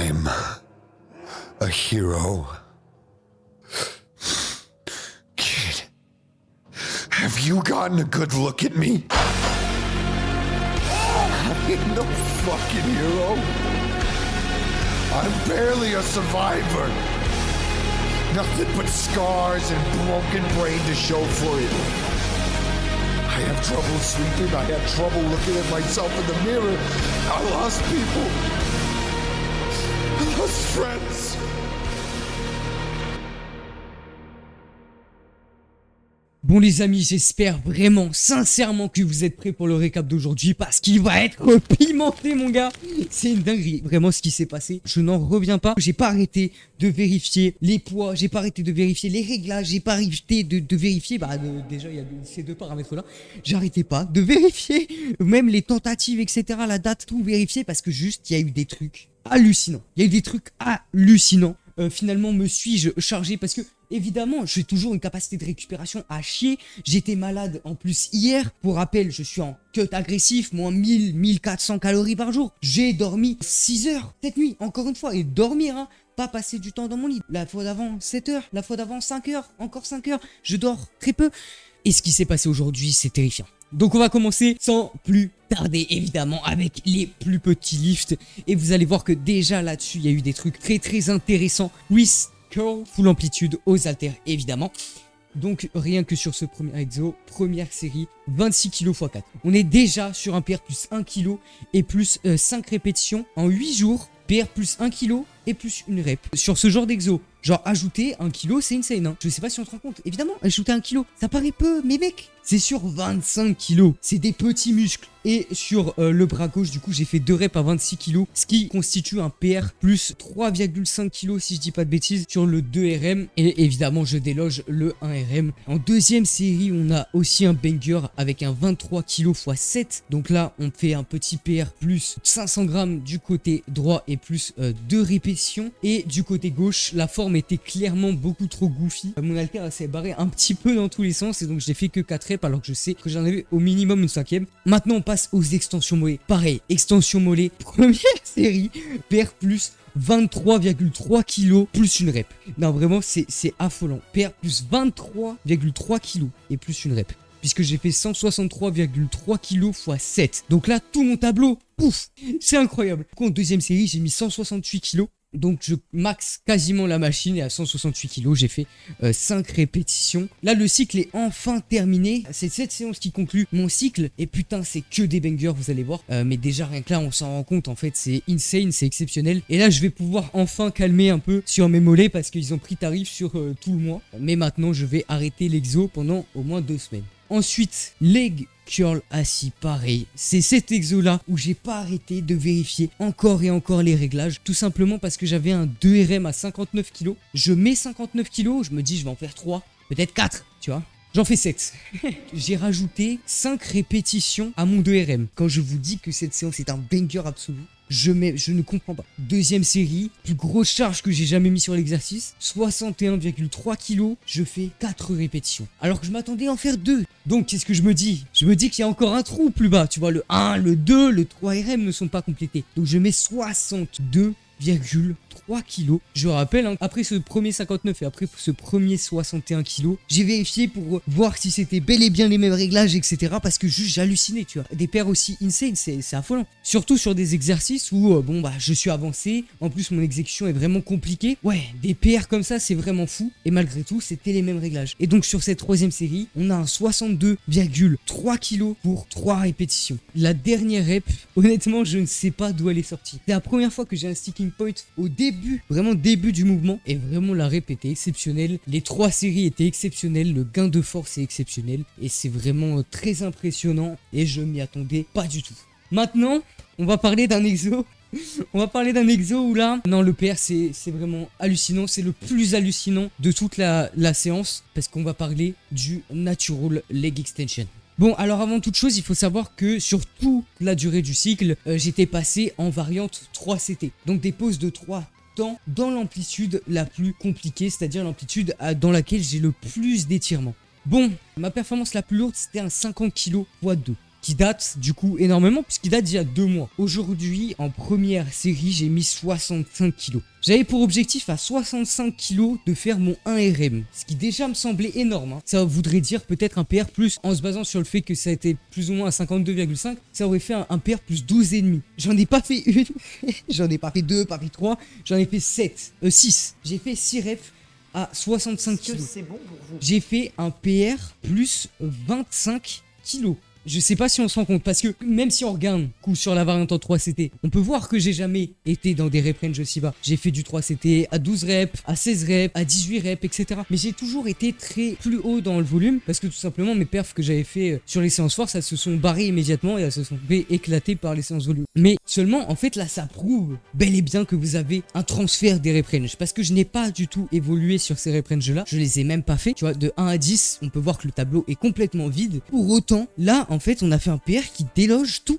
I'm a hero. Kid, have you gotten a good look at me? I ain't no fucking hero. I'm barely a survivor. Nothing but scars and broken brain to show for it. I have trouble sleeping. I have trouble looking at myself in the mirror. I lost people. I lost friends. Bon les amis, j'espère vraiment, sincèrement que vous êtes prêts pour le récap d'aujourd'hui parce qu'il va être pimenté mon gars. C'est une dinguerie, vraiment ce qui s'est passé. Je n'en reviens pas, j'ai pas arrêté de vérifier les poids, j'ai pas arrêté de vérifier les réglages, j'ai pas arrêté de vérifier, déjà il y a ces deux paramètres là. J'arrêtais pas de vérifier, même les tentatives etc, la date, tout vérifier parce que juste il y a eu des trucs hallucinants. Il y a eu des trucs hallucinants. Finalement me suis-je chargé parce que évidemment j'ai toujours une capacité de récupération à chier. J'étais malade en plus hier. Pour rappel, je suis en cut agressif, moins 1400 calories par jour. J'ai dormi 6 heures cette nuit, encore une fois. Et dormir, hein, pas passer du temps dans mon lit. La fois d'avant 7 heures, la fois d'avant 5 heures, encore 5 heures. Je dors très peu. Et ce qui s'est passé aujourd'hui, c'est terrifiant. Donc on va commencer sans plus tarder évidemment avec les plus petits lifts. Et vous allez voir que déjà là-dessus il y a eu des trucs très intéressants. Wrist curl full amplitude aux haltères évidemment. Donc rien que sur ce premier exo, première série, 26 kg x 4. On est déjà sur un PR plus 1 kg et plus 5 répétitions en 8 jours. PR plus 1 kg et plus une rep. Sur ce genre d'exo, genre ajouter 1 kg c'est insane hein. Je sais pas si on se rend compte. Évidemment, ajouter 1 kg, ça paraît peu, mais mec, c'est sur 25 kg. C'est des petits muscles. Et sur le bras gauche, du coup, j'ai fait 2 reps à 26 kg, ce qui constitue un PR plus 3,5 kg si je dis pas de bêtises sur le 2 RM. Et évidemment, je déloge le 1 RM. En deuxième série, on a aussi un banger avec un 23 kg x 7. Donc là, on fait un petit PR plus 500 grammes du côté droit et plus 2 répétitions. Et du côté gauche, la forme était clairement beaucoup trop goofy. Mon haltère s'est barré un petit peu dans tous les sens et donc j'ai fait que 4 reps alors que je sais que j'en avais au minimum une 5e. Maintenant, on passe aux extensions mollets. Pareil, extension mollet, première série, PR plus 23,3 kg plus une rep. Non, vraiment, c'est affolant. PR plus 23,3 kg et plus une rep. Puisque j'ai fait 163,3 kg x 7. Donc là, tout mon tableau, pouf, c'est incroyable. En deuxième série, j'ai mis 168 kg. Donc je max quasiment la machine et à 168 kg, j'ai fait 5 répétitions. Là, le cycle est enfin terminé. C'est cette séance qui conclut mon cycle. Et putain, c'est que des bangers, vous allez voir. Mais déjà, rien que là, on s'en rend compte. En fait, c'est insane, c'est exceptionnel. Et là, je vais pouvoir enfin calmer un peu sur mes mollets parce qu'ils ont pris tarif sur tout le mois. Mais maintenant, je vais arrêter l'exo pendant au moins 2 semaines. Ensuite, leg curl assis, pareil. C'est cet exo là où j'ai pas arrêté de vérifier encore et encore les réglages. Tout simplement parce que j'avais un 2 RM à 59 kg. Je mets 59 kg, je me dis je vais en faire 3, peut-être 4, tu vois. J'en fais 7. J'ai rajouté 5 répétitions à mon 2 RM. Quand je vous dis que cette séance est un banger absolu, je ne comprends pas. Deuxième série, plus grosse charge que j'ai jamais mis sur l'exercice, 61,3 kg, je fais 4 répétitions. Alors que je m'attendais à en faire 2. Donc qu'est-ce que je me dis? Je me dis qu'il y a encore un trou plus bas. Tu vois, le 1, le 2, le 3 RM ne sont pas complétés. Donc je mets 62,3 kg. Je rappelle, hein, après ce premier 59 et après ce premier 61 kg, j'ai vérifié pour voir si c'était bel et bien les mêmes réglages, etc. Parce que juste j'hallucinais, tu vois. Des paires aussi insane, c'est affolant. Surtout sur des exercices où, je suis avancé. En plus, mon exécution est vraiment compliquée. Ouais, des paires comme ça, c'est vraiment fou. Et malgré tout, c'était les mêmes réglages. Et donc, sur cette troisième série, on a un 62,3 kg pour 3 répétitions. La dernière rep, honnêtement, je ne sais pas d'où elle est sortie. C'est la première fois que j'ai un sticking point au début, vraiment début du mouvement, et vraiment la rep était exceptionnelle. Les 3 séries étaient exceptionnelles, le gain de force est exceptionnel, et c'est vraiment très impressionnant, et je m'y attendais pas du tout. Maintenant, on va parler d'un exo. On va parler d'un exo où là, non, le PR c'est vraiment hallucinant, c'est le plus hallucinant de toute la séance, parce qu'on va parler du Natural Leg Extension. Bon, alors avant toute chose, il faut savoir que sur toute la durée du cycle, j'étais passé en variante 3CT. Donc des pauses de 3 temps dans l'amplitude la plus compliquée, c'est-à-dire l'amplitude dans laquelle j'ai le plus d'étirement. Bon, ma performance la plus lourde, c'était un 50 kg x 2. qui date du coup énormément puisqu'il date d'il y a 2 mois. Aujourd'hui, en première série, j'ai mis 65 kilos. J'avais pour objectif à 65 kilos de faire mon 1RM, ce qui déjà me semblait énorme. Ça voudrait dire peut-être un PR plus, en se basant sur le fait que ça a été plus ou moins à 52,5, ça aurait fait un PR plus 12,5. J'en ai pas fait une, j'en ai pas fait 2, pas fait 3, j'en ai fait 6. J'ai fait 6 reps à 65 kilos. C'est bon pour vous. J'ai fait un PR plus 25 kilos. Je sais pas si on se rend compte, parce que même si on regarde coup sur la variante en 3CT, on peut voir que j'ai jamais été dans des rep range aussi bas. J'ai fait du 3CT à 12 reps, à 16 reps, à 18 reps, etc. Mais j'ai toujours été très plus haut dans le volume, parce que tout simplement mes perfs que j'avais fait sur les séances force, elles se sont barrées immédiatement et elles se sont fait éclater par les séances volume. Mais seulement, en fait, là, ça prouve bel et bien que vous avez un transfert des rep range, parce que je n'ai pas du tout évolué sur ces rep range là. Je les ai même pas fait. Tu vois, de 1 à 10, on peut voir que le tableau est complètement vide. Pour autant, là, en fait, on a fait un PR qui déloge tout,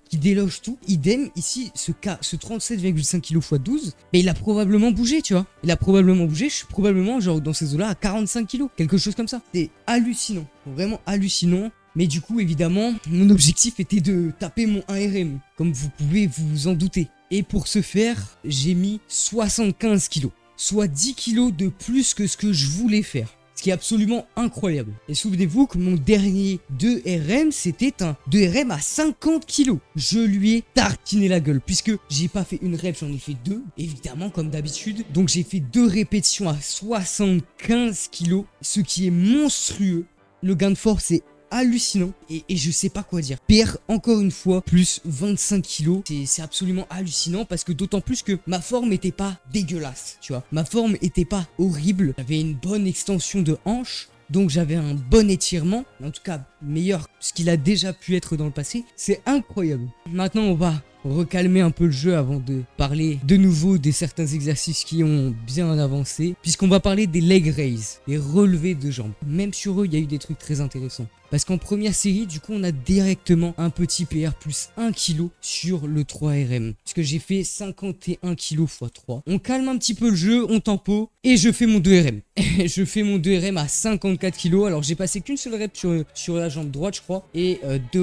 Idem, ici, ce 37,5 kg x 12, mais il a probablement bougé, tu vois. Je suis probablement, genre, dans ces eaux-là, à 45 kg, quelque chose comme ça. C'est hallucinant, vraiment hallucinant. Mais du coup, évidemment, mon objectif était de taper mon 1RM, comme vous pouvez vous en douter. Et pour ce faire, j'ai mis 75 kg, soit 10 kg de plus que ce que je voulais faire. Ce qui est absolument incroyable. Et souvenez-vous que mon dernier 2RM, c'était un 2RM à 50 kg. Je lui ai tartiné la gueule, puisque j'ai pas fait une rep, j'en ai fait 2, évidemment, comme d'habitude. Donc j'ai fait 2 répétitions à 75 kg, ce qui est monstrueux. Le gain de force est hallucinant et je sais pas quoi dire. PR encore une fois plus 25 kilos, c'est absolument hallucinant parce que d'autant plus que ma forme était pas dégueulasse, tu vois. Ma forme était pas horrible, j'avais une bonne extension de hanche. Donc j'avais un bon étirement, en tout cas meilleur que ce qu'il a déjà pu être dans le passé. C'est incroyable. Maintenant on va recalmer un peu le jeu avant de parler de nouveau de certains exercices qui ont bien avancé. Puisqu'on va parler des leg raises, des relevés de jambes. Même sur eux il y a eu des trucs très intéressants. Parce qu'en première série, du coup, on a directement un petit PR plus 1 kg sur le 3RM. Puisque j'ai fait 51 kg x 3. On calme un petit peu le jeu, on tempo. Et je fais mon 2RM. Je fais mon 2RM à 54 kg. Alors, j'ai passé qu'une seule rep sur la jambe droite, je crois. Et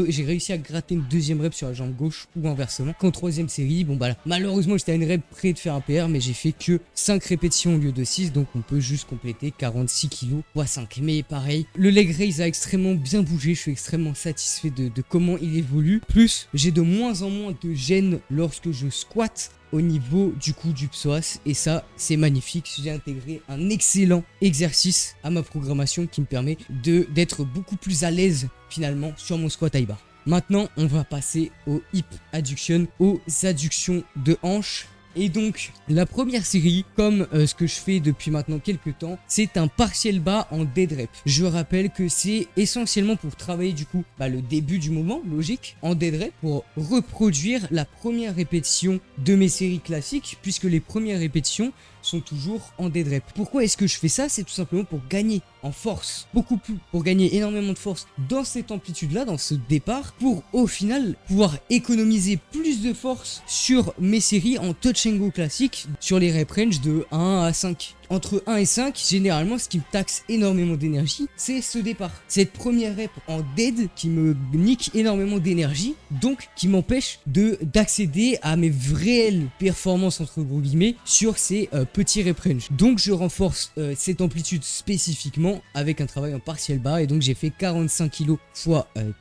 j'ai réussi à gratter une deuxième rep sur la jambe gauche ou inversement. Qu'en troisième série, bon bah là, malheureusement, j'étais à une rep près de faire un PR. Mais j'ai fait que 5 répétitions au lieu de 6. Donc, on peut juste compléter 46 kg x 5. Mais pareil, le leg raise a extrêmement bien bougé, je suis extrêmement satisfait de comment il évolue. Plus, j'ai de moins en moins de gêne lorsque je squatte au niveau du coup du psoas et ça c'est magnifique. J'ai intégré un excellent exercice à ma programmation qui me permet d'être beaucoup plus à l'aise finalement sur mon squat high bar. Maintenant on va passer au hip adduction, aux adductions de hanches. Et donc, la première série, comme ce que je fais depuis maintenant quelques temps, c'est un partiel bas en dead rep. Je rappelle que c'est essentiellement pour travailler du coup le début du mouvement, logique, en dead rep, pour reproduire la première répétition de mes séries classiques, puisque les premières répétitions sont toujours en dead rep. Pourquoi est-ce que je fais ça? C'est tout simplement pour gagner en force, beaucoup plus, pour gagner énormément de force dans cette amplitude-là, dans ce départ, pour au final pouvoir économiser plus de force sur mes séries en touch and go classique, sur les rep range de 1 à 5. Entre 1 et 5, généralement, ce qui me taxe énormément d'énergie, c'est ce départ. Cette première rep en dead qui me nique énormément d'énergie, donc qui m'empêche d'accéder à mes réelles performances, entre gros guillemets, sur ces petits rep range. Donc, je renforce cette amplitude spécifiquement avec un travail en partiel bas. Et donc, j'ai fait 45 kg x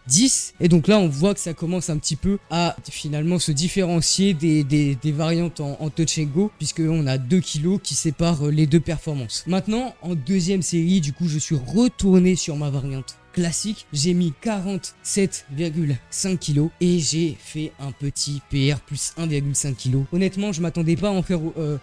10. Et donc là, on voit que ça commence un petit peu à finalement se différencier des variantes en touch and go, puisqu'on a 2 kg qui séparent les deux performances. Maintenant, en deuxième série, du coup, je suis retourné sur ma variante classique. J'ai mis 47,5 kg et j'ai fait un petit PR plus 1,5 kg. Honnêtement, je m'attendais pas à en faire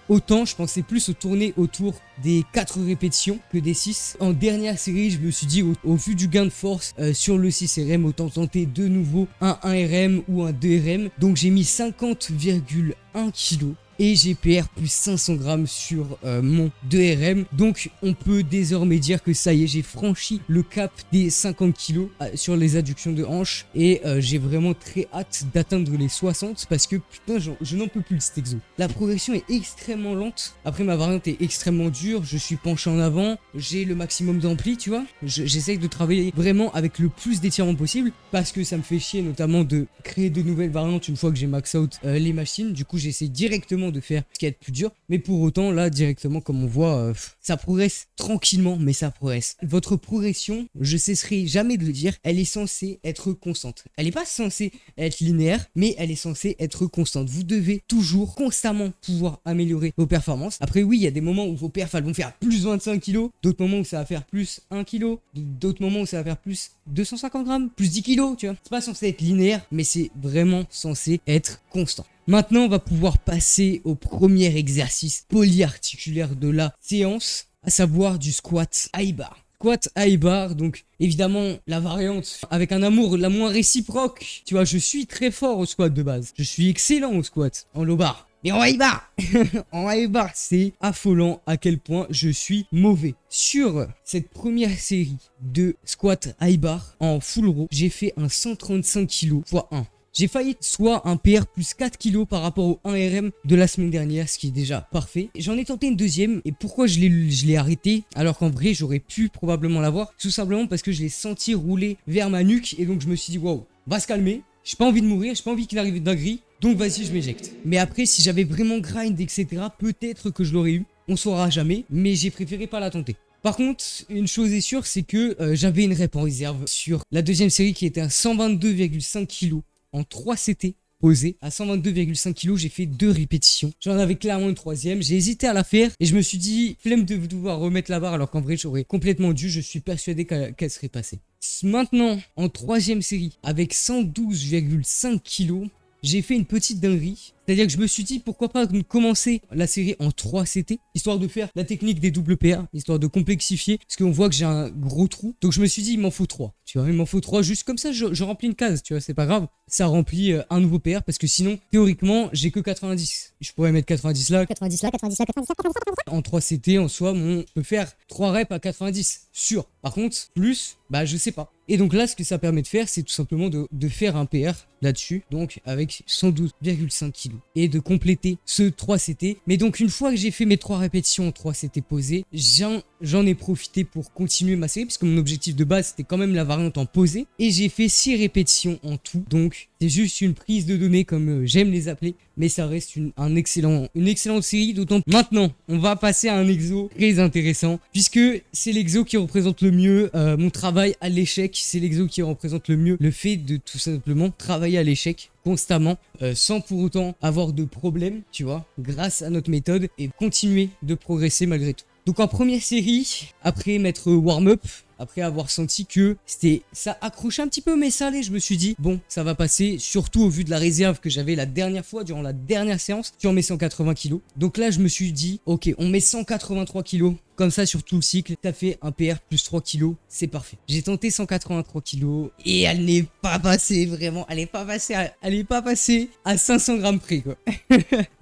autant. Je pensais plus tourner autour des 4 répétitions que des 6. En dernière série, je me suis dit, au vu du gain de force sur le 6RM, autant tenter de nouveau un 1RM ou un 2RM. Donc j'ai mis 50,1 kg. et j'ai PR plus 500 grammes sur mon 2RM. Donc on peut désormais dire que ça y est, j'ai franchi le cap des 50 kg sur les adductions de hanches et j'ai vraiment très hâte d'atteindre les 60 parce que putain je n'en peux plus de cet exo. La progression est extrêmement lente. Après ma variante est extrêmement dure, je suis penché en avant, j'ai le maximum d'ampli, tu vois. J'essaye de travailler vraiment avec le plus d'étirements possible parce que ça me fait chier notamment de créer de nouvelles variantes une fois que j'ai max out les machines. Du coup j'essaie directement de faire ce qui est le plus dur, mais pour autant là directement comme on voit ça progresse tranquillement, mais ça progresse. Votre progression, je cesserai jamais de le dire, elle est censée être constante. Elle n'est pas censée être linéaire, mais elle est censée être constante. Vous devez toujours constamment pouvoir améliorer vos performances. Après oui, il y a des moments où vos perfs elles vont faire plus 25 kg, d'autres moments où ça va faire plus 1 kg, d'autres moments où ça va faire plus 250 grammes, plus 10 kg, tu vois. C'est pas censé être linéaire, mais c'est vraiment censé être constant. Maintenant, on va pouvoir passer au premier exercice polyarticulaire de la séance, à savoir du squat high bar. Squat high bar, donc évidemment la variante avec un amour la moins réciproque. Tu vois, je suis très fort au squat de base. Je suis excellent au squat, en low bar. Mais en high bar, en high bar, c'est affolant à quel point je suis mauvais. Sur cette première série de squat high bar en full row, j'ai fait un 135 kg x 1. J'ai failli soit un PR plus 4 kg par rapport au 1RM de la semaine dernière, ce qui est déjà parfait. J'en ai tenté une deuxième, et pourquoi je l'ai arrêté alors qu'en vrai j'aurais pu probablement l'avoir, tout simplement parce que je l'ai senti rouler vers ma nuque, et donc je me suis dit waouh, va se calmer, j'ai pas envie de mourir, j'ai pas envie qu'il arrive une dinguerie, donc vas-y je m'éjecte. Mais après si j'avais vraiment grind etc, peut-être que je l'aurais eu, on saura jamais, mais j'ai préféré pas la tenter. Par contre, une chose est sûre, c'est que j'avais une rep en réserve sur la deuxième série qui était à 122,5 kg. En 3 CT posé à 122,5 kg, j'ai fait 2 répétitions. J'en avais clairement une troisième. J'ai hésité à la faire et je me suis dit, flemme de devoir remettre la barre alors qu'en vrai j'aurais complètement dû. Je suis persuadé qu'elle serait passée. Maintenant, en troisième série, avec 112,5 kg, j'ai fait une petite dinguerie. C'est-à-dire que je me suis dit pourquoi pas commencer la série en 3 CT, histoire de faire la technique des double PA, histoire de complexifier, parce qu'on voit que j'ai un gros trou. Donc je me suis dit il m'en faut 3, tu vois, il m'en faut 3, juste comme ça je remplis une case, tu vois, c'est pas grave. Ça remplit un nouveau PR, parce que sinon, théoriquement, j'ai que 90. Je pourrais mettre 90 là. 90 là, 90 là, 90 là, 90 là. En 3 CT, en soi, je peux faire 3 reps à 90, sûr. Par contre, plus, bah je sais pas. Et donc là, ce que ça permet de faire, c'est tout simplement de faire un PR là-dessus, donc avec 112,5 kg. Et de compléter ce 3 CT. Mais donc une fois que j'ai fait mes 3 répétitions en 3 CT posées, j'en ai profité pour continuer ma série, puisque mon objectif de base c'était quand même la variante en posé. Et j'ai fait 6 répétitions en tout. Donc c'est juste une prise de données comme j'aime les appeler. Mais ça reste une excellente série. D'autant maintenant, on va passer à un exo très intéressant, puisque c'est l'exo qui représente le mieux mon travail à l'échec. C'est l'exo qui représente le mieux le fait de tout simplement travailler à l'échec constamment, sans pour autant avoir de problème, tu vois, grâce à notre méthode, et continuer de progresser malgré tout. Donc en première série, après m'être warm-up, après avoir senti que ça accrochait un petit peu mais ça allait, je me suis dit bon ça va passer, surtout au vu de la réserve que j'avais la dernière fois durant la dernière séance sur mes 180 kg. Donc là je me suis dit ok, on met 183 kg comme ça sur tout le cycle, ça fait un PR plus 3 kg, c'est parfait. J'ai tenté 183 kg et elle n'est pas passée, vraiment, elle n'est pas passée à 500 grammes près quoi.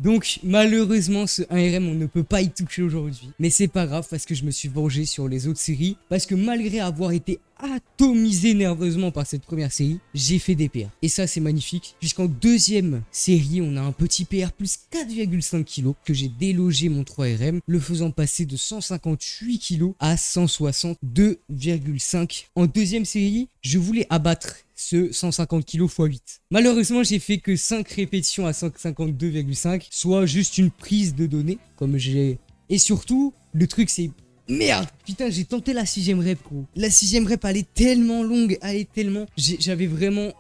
Donc malheureusement ce 1RM on ne peut pas y toucher aujourd'hui, mais c'est pas grave parce que je me suis vengé sur les autres séries, parce que malgré avoir été atomisé nerveusement par cette première série, j'ai fait des PR. Et ça c'est magnifique, puisqu'en deuxième série on a un petit PR plus 4,5 kg que j'ai délogé mon 3RM, le faisant passer de 158 kg à 162,5. En deuxième série, je voulais abattre ce 150 kg x 8. Malheureusement, j'ai fait que 5 répétitions à 152,5, soit juste une prise de données, comme j'ai... Et surtout, le truc c'est... Merde, putain, j'ai tenté la 6ème rep, gros. La 6ème rep, elle est tellement longue, elle est tellement... J'avais vraiment...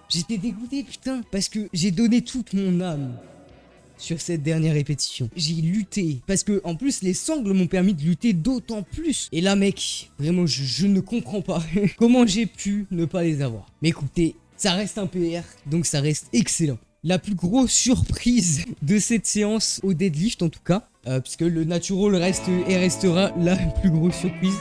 J'étais dégoûté, putain, parce que j'ai donné toute mon âme sur cette dernière répétition. J'ai lutté, parce que en plus, les sangles m'ont permis de lutter d'autant plus. Et là, mec, vraiment, je ne comprends pas comment j'ai pu ne pas les avoir. Mais écoutez, ça reste un PR, donc ça reste excellent. La plus grosse surprise de cette séance au deadlift, en tout cas, puisque le natural reste et restera la plus grosse surprise.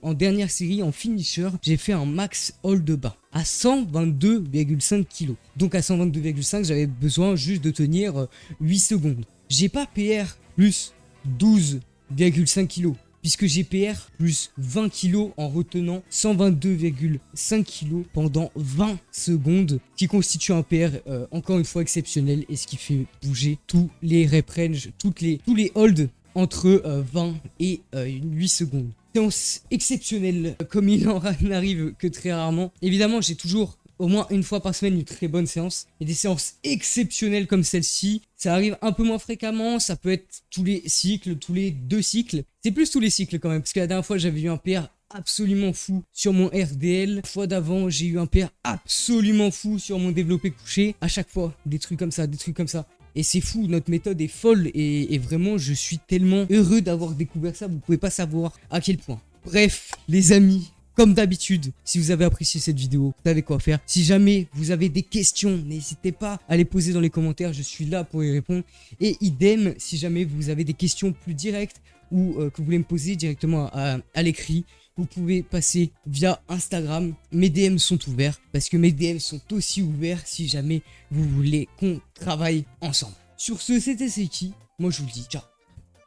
En en dernière série, en finisher, j'ai fait un max hold bas à 122,5 kg. Donc à 122,5, j'avais besoin juste de tenir 8 secondes. J'ai pas PR plus 12,5 kg. Puisque j'ai PR plus 20 kg en retenant 122,5 kg pendant 20 secondes, qui constitue un PR encore une fois exceptionnel et ce qui fait bouger tous les rep range, tous les holds entre 20 et 8 secondes. Séance exceptionnelle, comme il en n'arrive que très rarement. Évidemment, j'ai toujours au moins une fois par semaine une très bonne séance. Et des séances exceptionnelles comme celle-ci, ça arrive un peu moins fréquemment, ça peut être tous les cycles, tous les 2 cycles. C'est plus tous les cycles quand même, parce que la dernière fois j'avais eu un PR absolument fou sur mon RDL. La fois d'avant, j'ai eu un PR absolument fou sur mon développé couché. À chaque fois, des trucs comme ça, des trucs comme ça. Et c'est fou, notre méthode est folle et vraiment je suis tellement heureux d'avoir découvert ça, vous pouvez pas savoir à quel point. Bref, les amis, comme d'habitude, si vous avez apprécié cette vidéo, vous savez quoi faire. Si jamais vous avez des questions, n'hésitez pas à les poser dans les commentaires, je suis là pour y répondre. Et idem, si jamais vous avez des questions plus directes ou que vous voulez me poser directement à l'écrit, vous pouvez passer via Instagram. Mes DM sont ouverts parce que mes DM sont aussi ouverts si jamais vous voulez qu'on travaille ensemble. Sur ce, c'était Seiki. Moi, je vous le dis ciao.